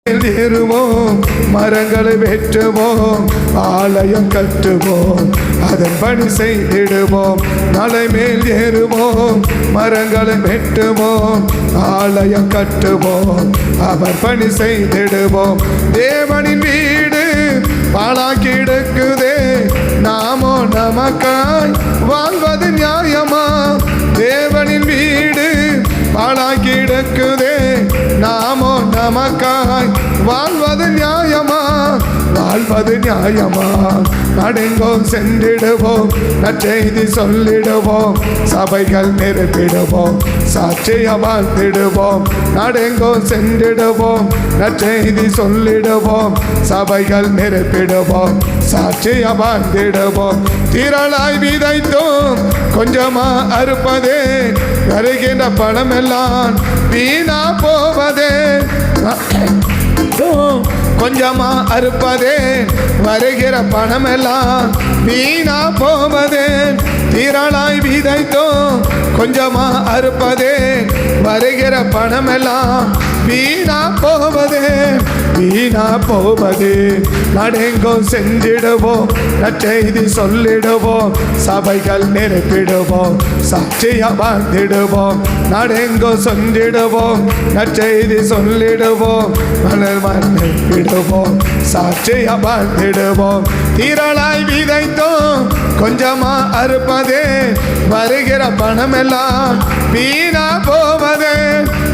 ஏறுவோம், மரங்களை வெட்டுவோம், ஆலயம் கட்டுவோம், அதன் பணி செய்திடுவோம். மலை மேல் ஏறுவோம், மரங்களை வெட்டுவோம், ஆலயம் கட்டுவோம், அவர் பணி செய்திடுவோம். தேவனின் வீடு பாழாக்கி கிடக்குதே, நாமோ நமக்காய் வாழ்வது நியாயமா? தேவனின் வீடு பாழாக்கி கிடக்குதே, நாமோ நமக்காய் வாழ்வது நியாயமா? வாழ்வது நியாயமா? நடுங்கோம், சென்றிடுவோம், நற்செய்தி சொல்லிடுவோம், சபைகள் நிரப்பிடுவோம், சாட்சிய வாழ்ந்திடுவோம். நடுங்கோம், சென்றிடுவோம், நற்செய்தி சொல்லிடுவோம், சபைகள் நிரப்பிடுவோம், சாட்சிய வாழ்ந்திடுவோம். திரளாய் விதைத்தோம், கொஞ்சமா அறுப்பதே, வருகின்ற பணம் எல்லாம் வீணா போவதே. கொஞ்சமா அறுப்பதே, வருகிற பணம் எல்லாம் வீணா போவதே. திரளாய் விதைத்தோம், கொஞ்சமா அறுப்பதே, வருகிற பணம் எல்லாம் வீணா போவதே, வீணா போவதே. நடுங்கோம், சென்றிடுவோம், நற்செய்தி சொல்லிடுவோம், சபைகள் நிரப்பிடுவோம், சாட்சிய வாழ்ந்திடுவோம். நடுங்கோம், சென்றிடுவோம், நற்செய்தி சொல்லிடுவோம், நிரப்பிடுவோம், சாட்சிய வாழ்ந்திடுவோம். திரளாய் விதைத்தோம், கொஞ்சமா அறுப்பதே, வருகிற பணம் எல்லாம் வீணா போவதே.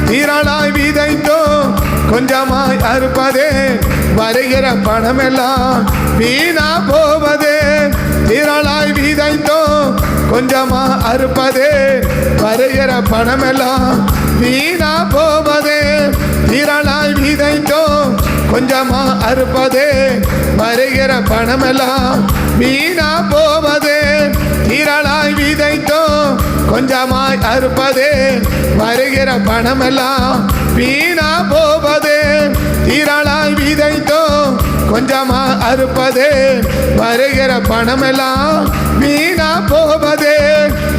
திரளாய் விதைத்தோம், கொஞ்சமாய் அறுப்பதே, வருகிற பணம் எல்லாம் வீணா போவதே. திரளாய் விதைத்தோம், கொஞ்சமா அறுப்பதே, வருகிற பணம் எல்லாம் வீணா போவதே. திரளாய் விதைத்தோம், கொஞ்சமா அறுப்பதே, வருகிற பணம் எல்லாம் வீணா போவதே. திரளாய் விதைத்தோம், கொஞ்சமாய் அறுப்பதே, வருகிற பணம் எல்லாம் வீணா போவதே. திரளாய் விதைத்தோம், கொஞ்சமா அறுப்பதே, வருகிற பணம் எல்லாம் வீணா போவதே.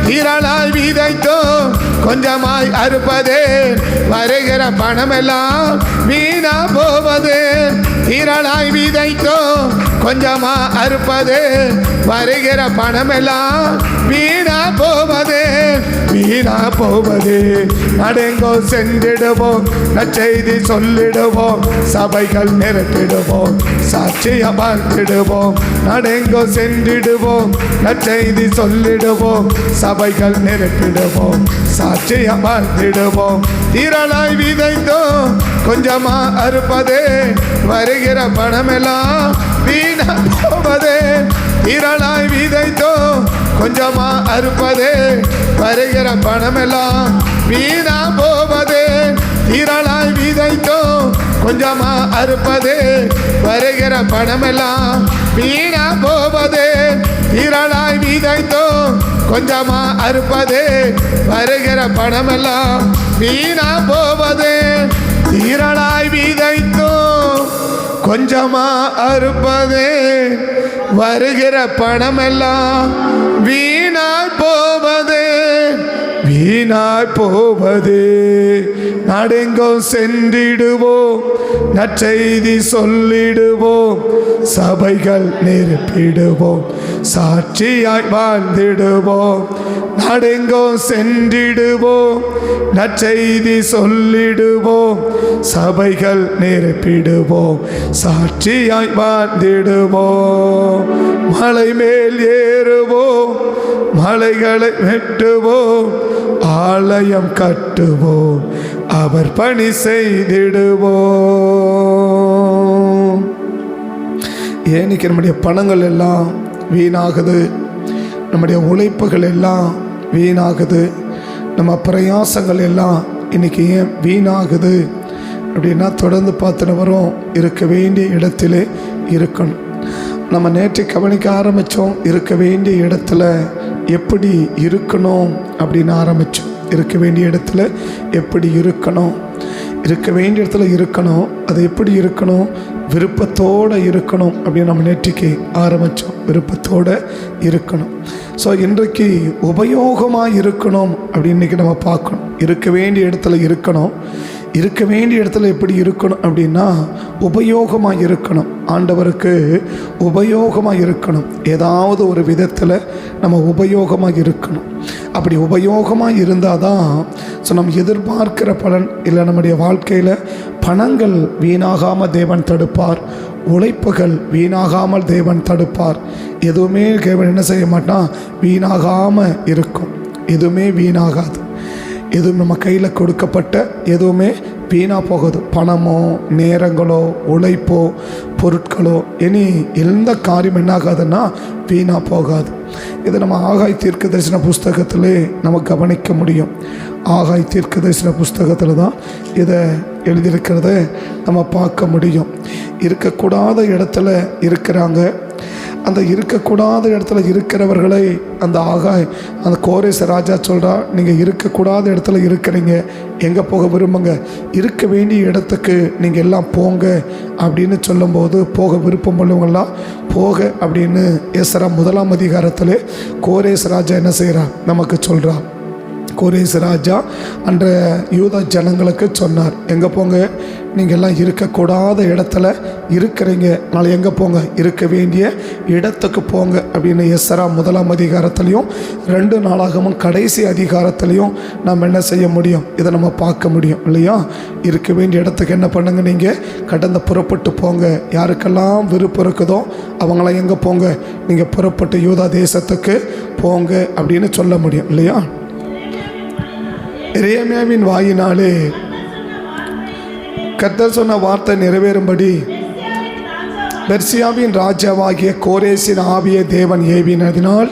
திரளாய் விதைத்தோம், கொஞ்சமாய் அறுப்பதே, வருகிற பணம் எல்லாம் வீணா போவதே. திரளாய் விதைத்தோம், கொஞ்சமா அறுப்பதே, வருகிற பணம் எல்லாம் வீணா போவதே, வீணா போவதே. நடுங்கோ, சென்றிடுவோம், நற்செய்தி சொல்லிடுவோம், சபைகள் நிரப்பிடுவோம், சாட்சிய வாழ்ந்திடுவோம். நடுங்கோ, சென்றிடுவோம், நற்செய்தி சொல்லிடுவோம், சபைகள் நிரப்பிடுவோம், சாட்சிய வாழ்ந்திடுவோம். திரளாய் விதைத்தோம், கொஞ்சமா அறுப்பதே, வருகிற பணம் எல்லாம் வீணா போவதே. திரளாய் விதைத்தோம், கொஞ்சமா அறுப்பதே, வருகிற பணம் எல்லாம் வீணா போவதே. திரளாய் விதைத்தோம், கொஞ்சமா அறுப்பதே, வருகிற பணம் எல்லாம் வீணா போவதே. திரளாய் விதைத்தோம், கொஞ்சமா அறுப்பதே, வருகிற பணம் எல்லாம் வீணா போவதே. திரளாய் விதைத்தோம், கொஞ்சமா அறுப்பதே, வருகிற பணம் எல்லாம் வீணாய் போவதே, வீணாய் போவதே. நடுங்கோ, சென்றிடுவோம், நற்செய்தி சொல்லிடுவோம், சபைகள் நிரப்பிடுவோம், சாட்சியாய் வாழ்ந்திடுவோம். நடுங்கோ, சென்றிடுவோம், நற்செய்தி சொல்லிடுவோம், சபைகள் நிரப்பிடுவோம், சாட்சியாய் வாழ்ந்திடுவோம். மலை மேல் ஏறுவோம், மலைகளை வெட்டுவோம், ஆலயம் கட்டுவோம், அவர் பணி செய்திடுவோம். ஏன்னைக்கு நம்முடைய பணங்கள் எல்லாம் வீணாகுது, நம்முடைய உழைப்புகள் எல்லாம் வீணாகுது, நம்ம பிரயாசங்கள் எல்லாம் இன்னைக்கு ஏன் வீணாகுது அப்படின்னா, தொடர்ந்து பார்த்துட்டு வரோம், இருக்க வேண்டிய இடத்துல இருக்கணும். நம்ம நேற்று கவனிக்க ஆரம்பித்தோம், இருக்க வேண்டிய இடத்துல எப்படி இருக்கணும் அப்படின்னு ஆரம்பித்தோம். இருக்க வேண்டிய இடத்துல எப்படி இருக்கணும், இருக்க வேண்டிய இடத்துல இருக்கணும். அது எப்படி இருக்கணும்? விருப்பத்தோடு இருக்கணும் அப்படின்னு நம்ம நேற்றுக்கு ஆரம்பித்தோம். விருப்பத்தோடு இருக்கணும். ஸோ இன்றைக்கு உபயோகமாக இருக்கணும் அப்படின்னு இன்றைக்கி நம்ம பார்க்கணும். இருக்க வேண்டிய இடத்துல இருக்கணும். இருக்க வேண்டிய இடத்துல எப்படி இருக்கணும் அப்படின்னா உபயோகமாக இருக்கணும், ஆண்டவருக்கு உபயோகமாக இருக்கணும். ஏதாவது ஒரு விதத்தில் நம்ம உபயோகமாக இருக்கணும். அப்படி உபயோகமாக இருந்தால் தான் நம்ம எதிர்பார்க்கிற பலன் இல்லை. நம்முடைய வாழ்க்கையில் பணங்கள் வீணாகாமல் தேவன் தடுப்பார், உழைப்புகள் வீணாகாமல் தேவன் தடுப்பார். எதுவுமே தேவன் என்ன செய்ய மாட்டான், வீணாகாமல் இருக்கும். எதுவுமே வீணாகாது. எதுவும் நம்ம கையில் கொடுக்கப்பட்ட எதுவுமே வீணாக போகாது. பணமோ நேரங்களோ உழைப்போ பொருட்களோ இனி எந்த காரியம் என்னாகாதுன்னா வீணாக போகாது. இதை நம்ம ஆகாய் தீர்க்க தரிசன புஸ்தகத்திலே நம்ம கவனிக்க முடியும். ஆகாய் தீர்க்க தரிசன புஸ்தகத்தில் தான் இதை எழுதியிருக்கிறத நம்ம பார்க்க முடியும். இருக்கக்கூடாத இடத்துல இருக்கிறாங்க. அந்த இருக்கக்கூடாத இடத்துல இருக்கிறவர்களை அந்த கோரேஸ் ராஜா சொல்கிறா, நீங்கள் இருக்கக்கூடாத இடத்துல இருக்கிறீங்க, எங்கே போக விரும்புங்க, இருக்க வேண்டிய இடத்துக்கு நீங்கள் எல்லாம் போங்க அப்படின்னு சொல்லும்போது போக விருப்பம் உள்ளவங்களாம் போக அப்படின்னு எஸ்ரா 1ஆம் அதிகாரத்தில் கோரேஸ் ராஜா என்ன செய்கிறா நமக்கு சொல்கிறா. கோரேஸ் ராஜா அன்ற யூதா ஜனங்களுக்கு சொன்னார், எங்கே போங்க, நீங்கள் எல்லாம் இருக்கக்கூடாத இடத்துல இருக்கிறீங்க, நாளை எங்கே போங்க, இருக்க வேண்டிய இடத்துக்கு போங்க அப்படின்னு எஸ்ரா 1ஆம் அதிகாரத்துலேயும் 2 நாளாகமும் கடைசி அதிகாரத்துலேயும் நம்ம என்ன செய்ய முடியும், இதை நம்ம பார்க்க முடியும் இல்லையா. இருக்க வேண்டிய இடத்துக்கு என்ன பண்ணுங்க, நீங்கள் கடந்து புறப்பட்டு போங்க. யாருக்கெல்லாம் விருப்பம் இருக்குதோ அவங்களாம் எங்கே போங்க, நீங்கள் புறப்பட்டு யூதா தேசத்துக்கு போங்க அப்படின்னு சொல்ல முடியும் இல்லையா. எரேமியாவின் வாயினாலே கர்த்தர் சொன்ன வார்த்தை நிறைவேறும்படி பெர்சியாவின் ராஜாவாகிய கோரேசின் ஆவியை தேவன் ஏவினதினால்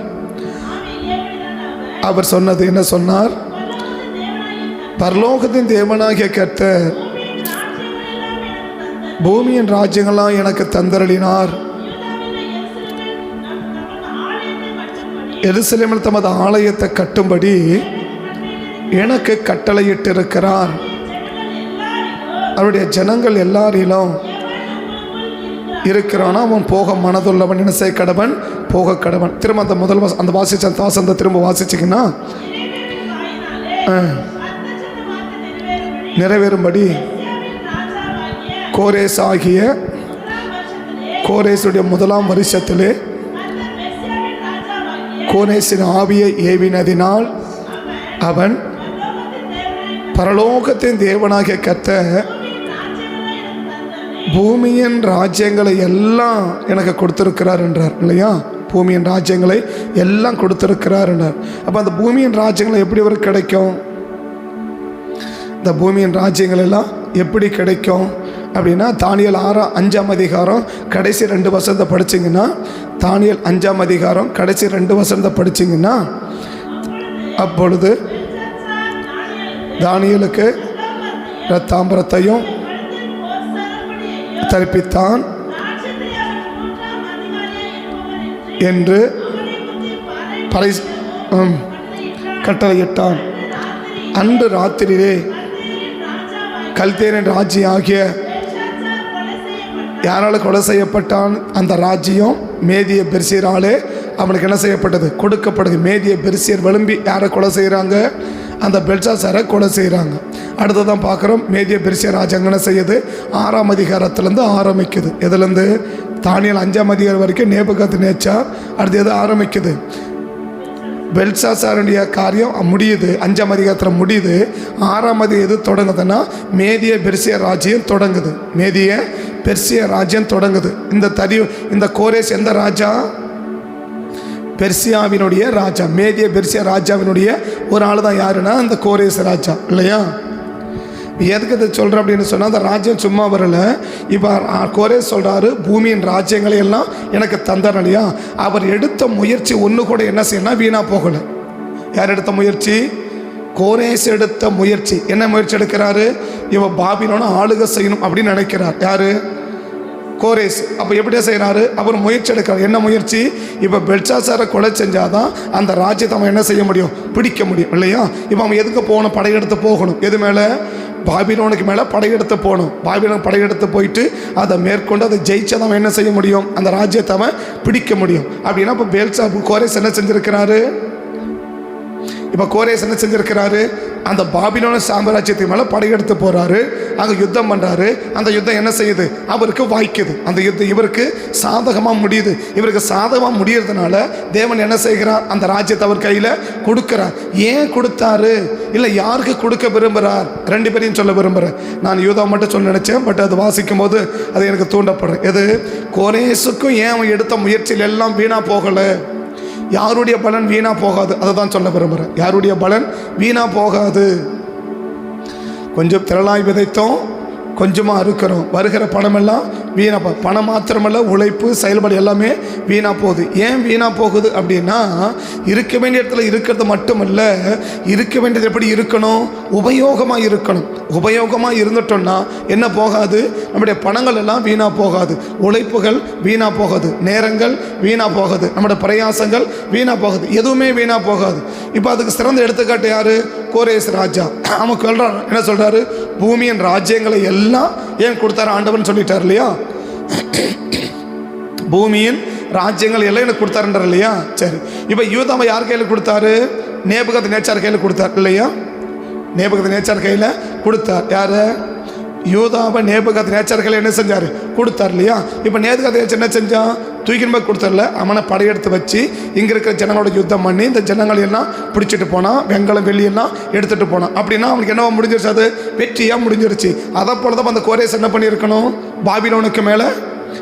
அவர் சொன்னது என்ன சொன்னார், பரலோகத்தின் தேவனாகிய கர்த்தர் பூமியின் ராஜ்யங்களாம் எனக்கு தந்தருளினார். எருசலேமில் தமது ஆலயத்தை கட்டும்படி எனக்கு கட்டளையிட்டிருக்கிறார். அவருடைய ஜனங்கள் எல்லாரிலும் இருக்கிறானா அவன் போக மனதுள்ளவன் என்ன செய்ய கடவன், போக கடவன். திரும்ப அந்த வாசிச்ச தாசந்த திரும்ப வாசிச்சிங்கன்னா நிறைவேறும்படி கோரேஸ் ஆகிய கோரேசுடைய 1ஆம் வருஷத்திலே கோரேசின் ஆவியை ஏவினதினால் அவன் பரலோகத்தின் தேவனாகிய கர்த்தர் பூமியின் ராஜ்யங்களை எல்லாம் எனக்கு கொடுத்திருக்கிறார் என்றார் இல்லையா. பூமியின் ராஜ்யங்களை எல்லாம் கொடுத்திருக்கிறார் என்றார். அப்போ அந்த பூமியின் ராஜ்யங்களை எப்படி ஒரு கிடைக்கும், இந்த பூமியின் ராஜ்யங்கள் எல்லாம் எப்படி கிடைக்கும் அப்படின்னா தானியேல் 5ஆம் அதிகாரம் கடைசி 2 வசனத்தை படிச்சிங்கன்னா, தானியேல் 5ஆம் அதிகாரம் கடைசி 2 வசனத்தை படிச்சிங்கன்னா, அப்பொழுது தானியேலுக்கு இரத்தாம்பரத்தையும் தரிப்பித்தான் என்று கட்டளையிட்டான். அன்று ராத்திரியிலே கல்தேரின் ராஜ்யம் ஆகிய யாரால் கொலை செய்யப்பட்டான், அந்த ராஜ்யம் மேதிய பெர்சியராலே அவனுக்கு என்ன செய்யப்பட்டது, கொடுக்கப்படுது. மேதிய பெர்சியர் விளம்பி யாரை கொலை செய்கிறாங்க, அந்த பெல்ஷாத்சாரை கொலை செய்கிறாங்க. அடுத்ததான் பார்க்குறோம் மேதிய பெர்சியர் ராஜ்யம் என்ன செய்யுது, 6ஆம் அதிகாரத்துலேருந்து ஆரம்பிக்குது. எதுலேருந்து, தானியேல் 5ஆம் அதிகாரம் வரைக்கும் நேபுகாத்நேச்சார். அடுத்து எது ஆரம்பிக்குது, பெல்ஷாத்சாருடைய காரியம் முடியுது. 5ஆம் அதிகாரத்தில் முடியுது. 6ஆம் அதிகாரம் எது தொடங்குதுன்னா மேதிய பெர்சியர் ராஜ்யம் தொடங்குது. மேதிய பெர்சியர் ராஜ்யம் தொடங்குது. இந்த கோரேஸ் எந்த ராஜா, பெர்சியாவினுடைய ராஜா. மேதிய பெர்சியா ராஜாவினுடைய ஒரு ஆள் தான் யாருன்னா அந்த கோரேஸ் ராஜா இல்லையா. எதுக்கு இதை சொல்கிறேன் அப்படின்னு சொன்னால், அந்த ராஜ்யம் சும்மா வரல. இப்போ கோரேஸ் சொல்கிறாரு, பூமியின் ராஜ்யங்களை எல்லாம் எனக்கு தந்தார் இல்லையா. அவர் எடுத்த முயற்சி ஒன்று கூட என்ன செய்யணும், வீணாக போகலை. யார் எடுத்த முயற்சி, கோரேஸ் எடுத்த முயற்சி. என்ன முயற்சி எடுக்கிறாரு, இவன் பாபிலோனை ஆளுகை செய்யணும் அப்படின்னு நினைக்கிறார். யார், கோரேஸ். அப்போ எப்படியா செய்கிறாரு, அவர் முயற்சி எடுக்கிறார். என்ன முயற்சி, இப்போ பெல்ஷாத்சாரை கொலை செஞ்சாதான் அந்த ராஜ்யத்தை அவன் என்ன செய்ய முடியும், பிடிக்க முடியும் இல்லையா. இப்போ அவன் எதுக்கு போகணும், படையெடுத்து போகணும். எது மேலே, பாபிலோனுக்கு மேலே படையெடுத்து போகணும். பாபிலோன் படையெடுத்து போயிட்டு அதை மேற்கொண்டு அதை ஜெயிச்சா அவன் என்ன செய்ய முடியும், அந்த ராஜ்யத்தை அவன் பிடிக்க முடியும். அப்படின்னா இப்போ கோரேஸ் என்ன செஞ்சிருக்கிறாரு, இப்போ கோரேஸ் என்ன செஞ்சிருக்கிறாரு, அந்த பாபிலோன சாம்ராஜ்யத்துக்கு மேலே படையெடுத்து போகிறாரு, அங்கே யுத்தம் பண்ணுறாரு. அந்த யுத்தம் என்ன செய்யுது, அவருக்கு வாய்க்குது. அந்த யுத்தம் இவருக்கு சாதகமாக முடியுது. இவருக்கு சாதகமாக முடியறதுனால தேவன் என்ன செய்கிறார், அந்த ராஜ்யத்தை அவர் கையில் கொடுக்குறார். ஏன் கொடுத்தாரு, இல்லை யாருக்கு கொடுக்க விரும்புகிறார், ரெண்டு பேரையும் சொல்ல விரும்புகிறேன். நான் யூதா மட்டும் சொல்ல நினச்சேன், பட் அது வாசிக்கும் போது அது எனக்கு தூண்டப்படுறேன். எது, கோரேசுக்கும் ஏன் அவன் எடுத்த முயற்சியில் எல்லாம் வீணாக போகலை, யாருடைய பலன் வீணா போகாது, அதை தான் சொல்ல விரும்புகிறேன். யாருடைய பலன் வீணா போகாது. கொஞ்சம் திரளாய் விதைத்தோம், கொஞ்சமாக அறுக்கிறோம், வருகிற பணமெல்லாம் வீணா பணம் மாத்திரமல்ல, உழைப்பு செயல்பாடு எல்லாமே வீணாக போகுது. ஏன் வீணாக போகுது அப்படின்னா, இருக்க வேண்டிய இடத்துல இருக்கிறது மட்டுமல்ல, இருக்க வேண்டியது எப்படி இருக்கணும், உபயோகமாக இருக்கணும். உபயோகமாக இருந்துட்டோம்னா என்ன போகாது, நம்முடைய பணங்கள் எல்லாம் வீணாக போகாது, உழைப்புகள் வீணாக போகாது, நேரங்கள் வீணாக போகாது, நம்முடைய பிரயாசங்கள் வீணாக போகாது, எதுவுமே வீணாக போகாது. இப்போ அதுக்கு சிறந்த எடுத்துக்காட்டு யார், கோரேஸ் ராஜா. அவன் சொல்கிறான், என்ன சொல்கிறாரு, பூமியின் ராஜ்யங்களை எல்லாம் ஏன் கொடுத்தாரு ஆண்டவன் சொல்லிட்டார் இல்லையா, பூமியின் ராஜ்யங்கள் எல்லாம் எனக்கு கொடுத்தாருன்றார் இல்லையா. சரி, இப்போ யூதாவை யார் கையில் கொடுத்தாரு, நேபுகாத்நேச்சார் கையில் கொடுத்தார் இல்லையா. நேபுகாத்நேச்சார் கையில் கொடுத்தார். யார், யூதாவை நேபுகாத்நேச்சார் கையில் என்ன செஞ்சார், கொடுத்தார் இல்லையா. இப்போ நேபுகாத்நேச்சார் என்ன செஞ்சான், தூக்கின்னு போய் கொடுத்தரல, அவனை படையெடுத்து வச்சு இங்கே இருக்கிற ஜனங்களோட யுத்தம் பண்ணி இந்த ஜனங்கள் எல்லாம் பிடிச்சிட்டு போனான், வெங்கலம் வெள்ளியெல்லாம் எடுத்துகிட்டு போனான். அப்படின்னா அவனுக்கு என்னவா முடிஞ்சிருச்சு, அது வெற்றியாக முடிஞ்சிருச்சு. அதை போல தான் அந்த கோரேஸ் என்ன பண்ணியிருக்கணும், பாபிலோனுக்கு மேலே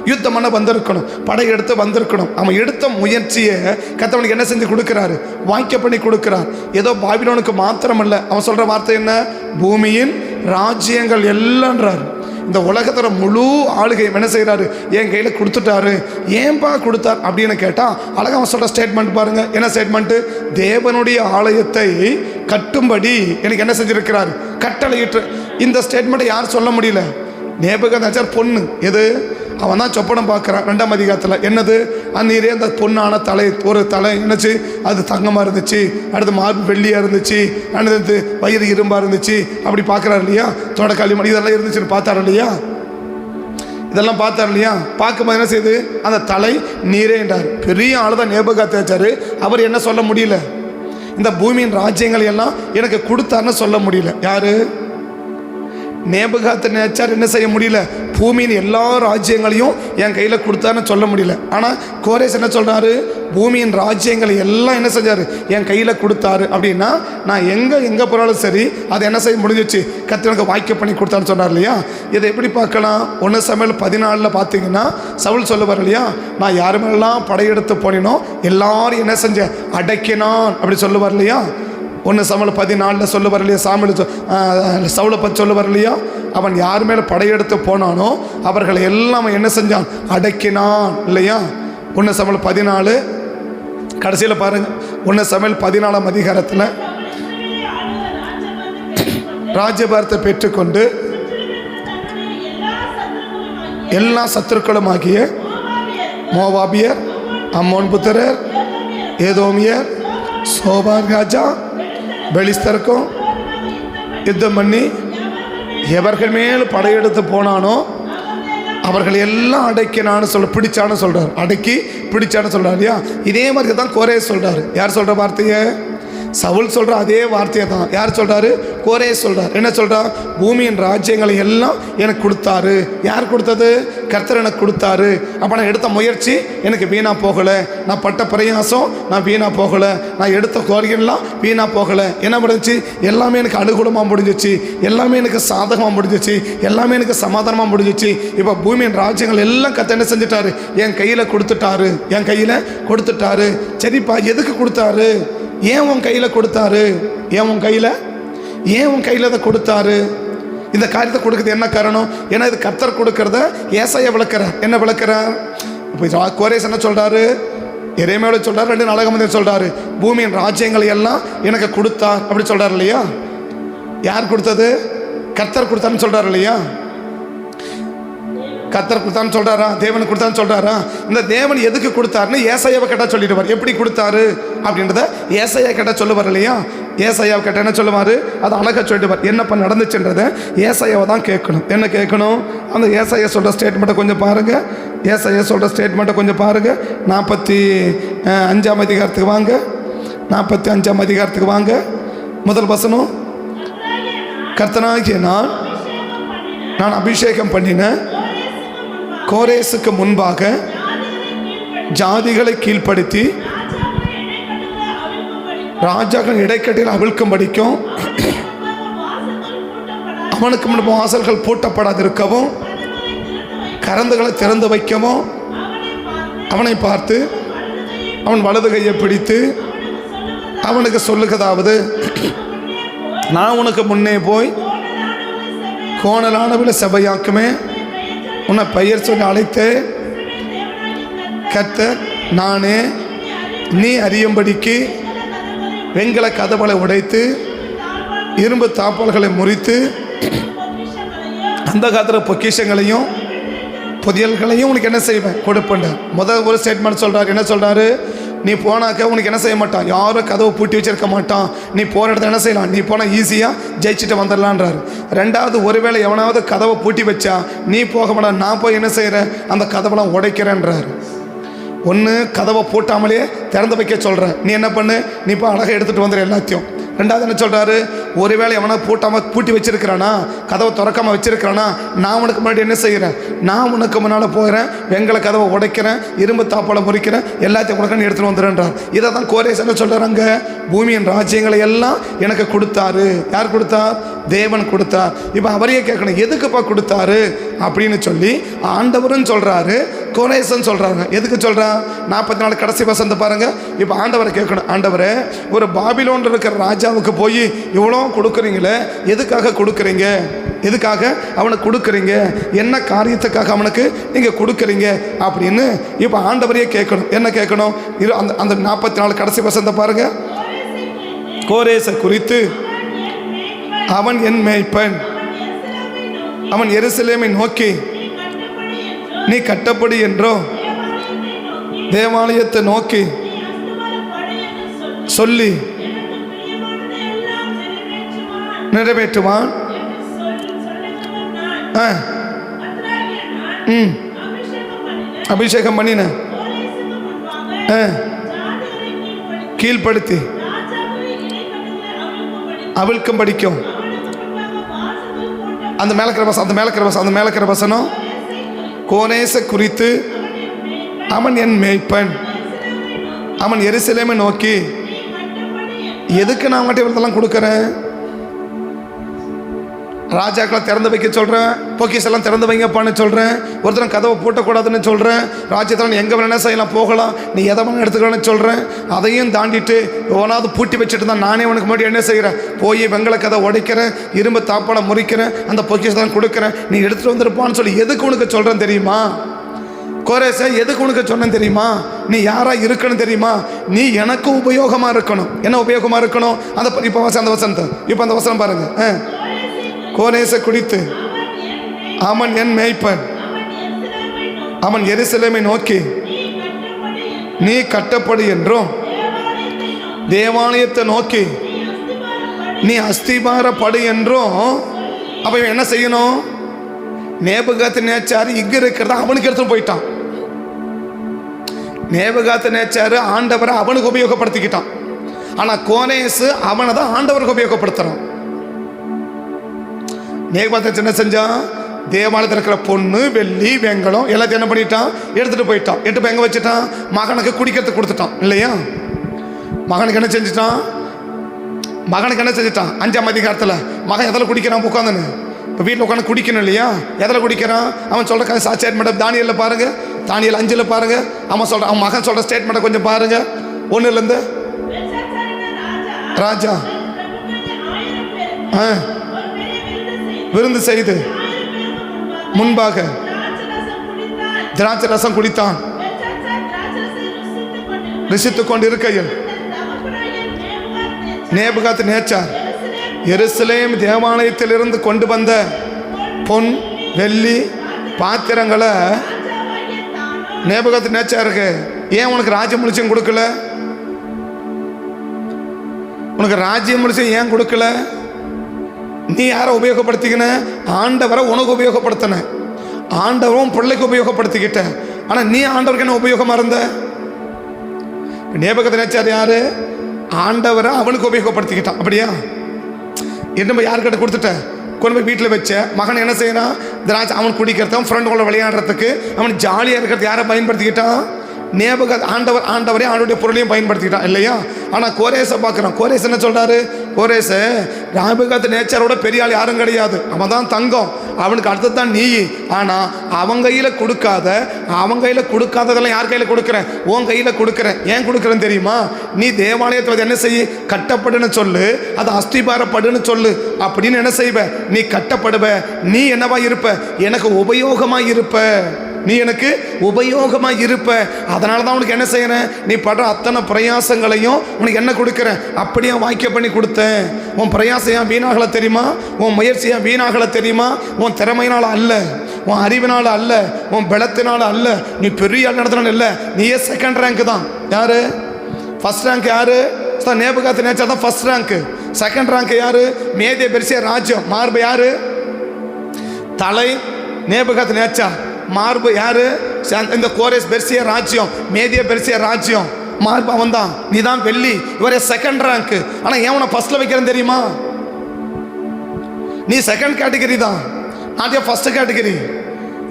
யுத்தம் பண்ண வந்திருக்கணும், படையெடுத்து வந்திருக்கணும். அவன் எடுத்த முயற்சியை கர்த்தவனுக்கு என்ன செஞ்சு கொடுக்குறாரு, வாய்க்க பண்ணி கொடுக்குறார். ஏதோ பாபிலோனுக்கு மாத்திரமல்ல, அவன் சொல்கிற வார்த்தை என்ன, பூமியின் ராஜ்யங்கள் எல்லான்றார். இந்த உலகத்தோட முழு ஆளுகை என்ன செய்கிறாரு, என் கையில் கொடுத்துட்டாரு. ஏன்பா கொடுத்தார் அப்படின்னு கேட்டால் அழகாக அவன் சொல்கிற ஸ்டேட்மெண்ட் பாருங்கள். என்ன ஸ்டேட்மெண்ட்டு, தேவனுடைய ஆலயத்தை கட்டும்படி எனக்கு என்ன செஞ்சுருக்கிறார், கட்டளையிட்டு. இந்த ஸ்டேட்மெண்ட்டை யார் சொல்ல முடியல, நேபுகாத்நேச்சார் பொண்ணு. எது, அவன் தான் சொப்பனம் பார்க்குறான் 2ஆம் அதிகாரத்தில். என்னது, அந்நீரே அந்த பொண்ணான தலை, ஒரு தலை என்னச்சு, அது தங்கமாக இருந்துச்சு, அடுத்து மார்பு வெள்ளியாக இருந்துச்சு, அடுத்து வயிறு இரும்பாக இருந்துச்சு, அப்படி பார்க்குறாரு இல்லையா. தொடக்காளி மணி இதெல்லாம் இருந்துச்சுன்னு பார்த்தாரு இல்லையா, இதெல்லாம் பார்த்தார் இல்லையா. பார்க்கும்போது என்ன செய்யுது, அந்த தலை நீரே என்றார். பெரிய ஆள் தான் நேபுகாத்நேச்சார். அவர் என்ன சொல்ல முடியல, இந்த பூமியின் ராஜ்யங்கள் எல்லாம் எனக்கு கொடுத்தாருன்னு சொல்ல முடியல. யாரு, நேபுகாத்நேச்சார் என்ன செய்ய முடியல, பூமியின் எல்லா ராஜ்யங்களையும் என் கையில் கொடுத்தாருன்னு சொல்ல முடியல. ஆனால் கோரேஸ் என்ன சொல்கிறாரு, பூமியின் ராஜ்யங்களை எல்லாம் என்ன செஞ்சார், என் கையில் கொடுத்தாரு. அப்படின்னா நான் எங்கே போனாலும் சரி அதை என்ன செய்ய முடிஞ்சிச்சு, கர்த்தர் எனக்கு வாய்க்க பண்ணி கொடுத்தான்னு சொன்னார் இல்லையா. இதை எப்படி பார்க்கலாம், 1 சாமுவேல் 14 பார்த்தீங்கன்னா சவுல் சொல்லுவார் இல்லையா, நான் யார் மேலாம் படையெடுத்து போனேனோ எல்லாரும் என்ன செஞ்சேன், அடக்கினான் அப்படி சொல்லுவார் இல்லையா. 1 சாமுவேல் 14 சொல்லுவார் இல்லையா, சவுலை பற்றி சொல்லுவார் இல்லையா. அவன் யார் மேலே படையெடுத்து போனானோ அவர்களை எல்லாம் என்ன செஞ்சான், அடக்கினான் இல்லையா. 1 சாமுவேல் 14 கடைசியில் பாருங்கள், 1 சாமுவேல் 14ஆம் அதிகாரத்தில் ராஜ்யபாரத்தை பெற்றுக்கொண்டு எல்லா சத்துருக்களும் ஆகிய மோவாபியர், அம்மோன் புத்திரர், ஏதோமியர், சோபார் ராஜா, பெலிஸ்தருக்கும் யுத்தம் பண்ணி எவர்கள் மேல் படையெடுத்து போனானோ அவர்கள் எல்லாம் அடக்கினான்னு பிடிச்சான்னு சொல்கிறார். அடக்கி பிடிச்சான்னு சொல்கிறார் இல்லையா. இதே மாதிரி தான் கோரேஸ் சொல்கிறார். யார் சொல்கிற வார்த்தையை, சவுல் சொல்கிற அதே வார்த்தையை தான் யார் சொல்கிறாரு, கோரேஸ் சொல்கிறார். என்ன சொல்கிறார், பூமியின் ராஜ்யங்களை எல்லாம் எனக்கு கொடுத்தாரு. யார் கொடுத்தது, கர்த்தர் எனக்கு கொடுத்தாரு. அப்போ நான் எடுத்த முயற்சி எனக்கு வீணாக போகலை, நான் பட்ட பிரயாசம் நான் வீணாக போகலை, நான் எடுத்த கோரிக்கைலாம் வீணாக போகலை. என்ன முடிஞ்சிச்சு, எல்லாமே எனக்கு அனுகூலமாக முடிஞ்சிச்சு, எல்லாமே எனக்கு சாதகமாக முடிஞ்சிச்சு, எல்லாமே எனக்கு சமாதானமாக முடிஞ்சிச்சு. இப்போ பூமியின் ராஜ்யங்கள் எல்லாம் கர்த்தர் என்ன செஞ்சுட்டாரு, என் கையில் கொடுத்துட்டாரு, என் கையில் கொடுத்துட்டாரு. சரிப்பா, எதுக்கு கொடுத்தாரு, ஏன் உன் கையில் கொடுத்தாரு, ஏன் உன் கையில் அதை கொடுத்தாரு, இந்த காரியத்தை கொடுக்குறது என்ன காரணம், ஏன்னா இது கர்த்தர் கொடுக்கறத ஏசாயா விளக்குறார். என்ன விளக்குறார், இப்போ கோரேஸ் என்ன சொல்கிறாரு, எரேமியாவை சொல்கிறார், 2 நாளாகமத்தில் சொல்கிறாரு, பூமியின் ராஜ்யங்களை எல்லாம் எனக்கு கொடுத்தார் அப்படி சொல்கிறார் இல்லையா. யார் கொடுத்தது, கர்த்தர் கொடுத்தான்னு சொல்கிறார் இல்லையா. கர்த்தர் கொடுத்தான்னு சொல்கிறாரா, தேவன் கொடுத்தான்னு சொல்கிறாரா. இந்த தேவன் எதுக்கு கொடுத்தாருன்னு ஏசாயாவை கேட்டால் சொல்லிடுவார். எப்படி கொடுத்தாரு அப்படின்றத ஏசாயா கேட்டால் சொல்லுவார் இல்லையா. ஏசாயாவை கேட்டால் என்ன சொல்லுவார், அது அழகாக சொல்லிடுவார். என்னப்பா நடந்துச்சுன்றதை ஏசாயாவை தான் கேட்கணும். என்ன கேட்கணும், அந்த ஏசாயா சொல்கிற ஸ்டேட்மெண்ட்டை கொஞ்சம் பாருங்கள். ஏசாயா சொல்கிற ஸ்டேட்மெண்ட்டை கொஞ்சம் பாருங்கள். 45ஆம் அதிகாரத்துக்கு வாங்க. 45ஆம் அதிகாரத்துக்கு வாங்க. முதல் வசனம். கர்த்தனாகிய நான் அபிஷேகம் பண்ணின கோரேசுக்கு முன்பாக ஜாதிகளை கீழ்ப்படுத்தி ராஜாக்கள் இடைக்கட்டில் அவிழ்க்கும்படிக்கும் அவனுக்கு முன்பு வாசல்கள் பூட்டப்படாதிருக்கவும் கரந்துகளை திறந்து வைக்கவும் அவனை பார்த்து அவன் வலது கையை பிடித்து அவனுக்கு சொல்லுகிறதாவது, நான் உனக்கு முன்னே போய் கோணலானவில் சபையாக்குமே, உன்னை பெயர் சொல்லி அழைத்து கர்த்தர் நானே, நீ அறியும்படிக்கு வெண்கல கதவுகளை உடைத்து இரும்பு தாப்பால்களை முறித்து அந்த காலத்தில் பொக்கிஷங்களையும் புதியல்களையும் உனக்கு என்ன செய்வேன் கொடுப்பேன். முதல் ஒரு ஸ்டேட்மெண்ட் சொல்கிறார். என்ன சொல்கிறாரு? நீ போனாக்க உனக்கு என்ன செய்ய மாட்டான், யாரும் கதவை பூட்டி வச்சிருக்க மாட்டான். நீ போகிற இடத்துல என்ன செய்யலாம், நீ போனால் ஈஸியாக ஜெயிச்சுட்டு வந்துடலான்றார். ரெண்டாவது, ஒருவேளை எவனாவது கதவை பூட்டி வச்சா நீ போக மாட்டான், நான் போய் என்ன செய்கிறேன், அந்த கதவெல்லாம் உடைக்கிறேன்றார். ஒன்று, கதவை பூட்டாமலே திறந்து வைக்க சொல்கிறேன், நீ என்ன பண்ணு, நீ இப்போ அழகாக எடுத்துகிட்டு வந்துடு எல்லாத்தையும். ரெண்டாவது என்ன சொல்கிறாரு, ஒருவேளை எவனா பூட்டி வச்சிருக்கிறானா, கதவை திறக்காமல் வச்சிருக்கிறானா, நான் உனக்கு முன்னாடி என்ன செய்கிறேன், நான் உனக்கு முன்னால் போகிறேன், வெங்கல கதவை உடைக்கிறேன், இரும்பு தாப்பாலை முறிக்கிறேன், எல்லாத்தையும் உனக்கு எடுத்துகிட்டு வந்துடுன்றார். இதை தான் கோரேஸ் என்ன சொல்கிறாங்க, பூமியின் ராஜ்யங்களை எல்லாம் எனக்கு கொடுத்தாரு. யார் கொடுத்தார்? தேவன் கொடுத்தார். இப்போ அவரையே கேட்கணும், எதுக்குப்பா கொடுத்தாரு அப்படின்னு சொல்லி ஆண்டவரும் சொல்கிறாரு, கோரேசன் சொல்கிறாங்க. எதுக்கு சொல்கிறா? 44 கடைசி வசனத்தை பாருங்க. இப்போ ஆண்டவரை கேட்கணும், ஆண்டவரே, ஒரு பாபிலோன் இருக்கிற ராஜாவுக்கு போய் இவ்வளோ கொடுக்குறீங்களே, எதுக்காக கொடுக்குறீங்க, எதுக்காக அவனுக்கு கொடுக்குறீங்க, என்ன காரியத்துக்காக அவனுக்கு நீங்கள் கொடுக்குறீங்க அப்படின்னு இப்போ ஆண்டவரையே கேட்கணும். என்ன கேட்கணும்? அந்த 44 கடைசி வசனத்தை பாருங்க. கோரேசை குறித்து, அவன் என் மேய்ப்பன், அவன் எருசலேமை நோக்கி நீ கட்டப்படி என்றோ தேவாலயத்தை நோக்கி சொல்லி நிறைவேற்றுவான். அபிஷேகம் பண்ணின கீழ்ப்படுத்தி அவிழ்க்கும் படிக்கும். அந்த மேலக்கிற வசனம் கோரேசை குறித்து, அவன் என் மேய்ப்பன், அவன் எருசலேமை நோக்கி. எதுக்கு நான் அவங்கள்ட்ட இவர்தெல்லாம் கொடுக்குறேன்? ராஜாக்களை திறந்து வைக்க சொல்கிறேன், பொக்கிஷெல்லாம் திறந்து வைங்கப்பான்னு சொல்கிறேன், ஒருத்தரும் கதவை பூட்டக்கூடாதுன்னு சொல்கிறேன், ராஜ்யத்தில் எங்கே வேணா செய்யலாம் போகலாம், நீ எதை வேணா எடுத்துக்கலான்னு சொல்கிறேன். அதையும் தாண்டிட்டு ஒன்றாவது பூட்டி வச்சுட்டு தான் நானே உனக்கு முன்னாடி என்ன செய்கிறேன், போய் வெங்கல கதை உடைக்கிறேன், இரும்பு தாப்பாலை முறிக்கிறேன், அந்த பொக்கிஷெல்லாம் கொடுக்குறேன், நீ எடுத்துகிட்டு வந்துருப்பான்னு சொல்லி எதுக்கு உனக்கு சொல்கிறேன் தெரியுமா? கோரேசை எதுக்கு உனக்கு சொன்னேன் தெரியுமா? நீ யாரா இருக்கணும் தெரியுமா? நீ எனக்கு உபயோகமாக இருக்கணும். என்ன உபயோகமாக இருக்கணும்? அந்த இப்போ அந்த வசனத்தை இப்போ அந்த வசனம் பாருங்க. கோரேசை குறித்து, அவன் என் மேய்ப்பன், அவன் எருசலேமை நோக்கி நீ கட்டப்படு என்றும் தேவாலயத்தை நோக்கி நீ அஸ்திபாரப்படு என்றும். அப்போ என்ன செய்யணும்? நேபுகாத்து நேச்சாரு இங்கே இருக்கிறதா அவனுக்கு எடுத்துன்னு போயிட்டான். நேபுகாத்து நேச்சாரு ஆண்டவரை அவனுக்கு உபயோகப்படுத்திக்கிட்டான். ஆனால் கோரேசு அவனை தான் ஆண்டவருக்கு உபயோகப்படுத்துகிறான். நேபுகாத்து என்ன செஞ்சான்? தேவாலயத்தில் இருக்கிற பொண்ணு, வெள்ளி, வெங்கலம் எல்லாத்தையும் என்ன பண்ணிட்டான்? எடுத்துகிட்டு போயிட்டான். எடுத்து போய் எங்கே வச்சுட்டான்? மகனுக்கு குடிக்கிறதுக்கு கொடுத்துட்டான் இல்லையா? மகனுக்கு என்ன செஞ்சுட்டான்? 5ஆம் அதிகாரத்தில் மகன் எதில் குடிக்கிறான்? உட்காந்துன்னு இப்போ வீட்டில் உட்காந்து குடிக்கணும் இல்லையா? எதில் குடிக்கிறான்? அவன் சொல்கிற ஸ்டேட்மெண்ட்டை தானியலில் பாருங்கள், தானியல் 5 பாருங்கள். அவன் மகன் சொல்கிற ஸ்டேட்மெண்ட்டை கொஞ்சம் பாருங்கள். 1 ராஜா விருந்து செய்து முன்பாக திராட்சை ரசம் குடித்தான். ருசித்து கொண்டு இருக்கையில் நேபுகாத்து நேச்சார் எருசலேம் தேவாலயத்திலிருந்து கொண்டு வந்த பொன், வெள்ளி பாத்திரங்களை நேபுகாத்து நேச்சாருக்கு, ஏன் உனக்கு ராஜ்யம் முழிச்சும் கொடுக்கல? உனக்கு ராஜ்யம் முழிச்சும் ஏன் கொடுக்கல? நீ யாரை உபயோகப்படுத்திக்கின? ஆண்டவரை உனக்கு உபயோகப்படுத்தின. ஆண்டவரும் பிள்ளைக்கு உபயோகப்படுத்திக்கிட்ட. ஆனால் நீ ஆண்டவருக்கு என்ன உபயோகமாக இருந்த? நேபுகாத்நேச்சார் யாரு? ஆண்டவரை அவனுக்கு உபயோகப்படுத்திக்கிட்டான். அப்படியா? என்ன யாருக்கிட்ட கொடுத்துட்ட? கொண்டு போய் வீட்டில் வச்ச மகன் என்ன செய்யறான்? திராட்சை அவன் குடிக்கிறதும் ஃப்ரெண்டுகளோட விளையாடுறதுக்கு அவன் ஜாலியாக இருக்கிறது யாரை பயன்படுத்திக்கிட்டான்? ஆண்டவரே அவனுடைய பொருளையும் பயன்படுத்திக்கிட்டான் இல்லையா? ஆனால் கோரேசை பார்க்குறான். கோரேஸ் என்ன சொல்றாரு? கோரேச நேபுகாத் நேச்சரோட பெரிய ஆள் யாரும் கிடையாது, அவன் தான் தங்கம், அவனுக்கு அடுத்தது தான் நீ. ஆனால் அவன் கையில் கொடுக்காததெல்லாம் யார் கையில் கொடுக்குறேன்? உன் கையில் கொடுக்குறேன். ஏன் கொடுக்குறேன்னு தெரியுமா? நீ தேவாலயத்தை என்ன செய்ய? கட்டப்படுன்னு சொல்லு, அது அஸ்திபாரப்படுன்னு சொல்லு. அப்படின்னு என்ன செய்வ? நீ கட்டப்படுவ. நீ என்னவா இருப்ப? எனக்கு உபயோகமாக இருப்ப. நீ எனக்கு உபயோகமாக இருப்ப. அதனால தான் உனக்கு என்ன செய்யறேன்? நீ படுற அத்தனை பிரயாசங்களையும் உனக்கு என்ன கொடுக்குறேன்? அப்படியே வாய்க்க பண்ணி கொடுத்தேன். உன் பிரயாசம் ஏன் வீணாகல தெரியுமா? உன் முயற்சி ஏன் வீணாகல தெரியுமா? உன் திறமையினால அல்ல, உன் அறிவினால அல்ல, உன் பலத்தினால அல்ல, நீ பெரிய நடத்தினால இல்லை. நீயே செகண்ட் ரேங்க் தான். யாரு ஃபர்ஸ்ட் ரேங்க்? யாரு? நேபுகாத் நேச்சர் தான் ஃபர்ஸ்ட் ரேங்க். செகண்ட் ரேங்க் யாரு? மேதிய பெர்சியா ராஜ்யம். மார்பு யாரு? தலை நேபுகாத் நேச்சர். மார்பு யாரு? இந்த கோரேஸ் பெர்சியா ராஜ்யம், மேதிய பெர்சியா ராஜ்யம். மார்பு அவன் தான். நீ தான் வெள்ளி. இவரே செகண்ட் ரேங்க். ஆனா ஏன் உன ஃபர்ஸ்ட்ல வைக்கிறேன்னு தெரியுமா? நீ செகண்ட் கேட்டகரி தான், நாட் ஃபர்ஸ்ட் கேட்டகரி.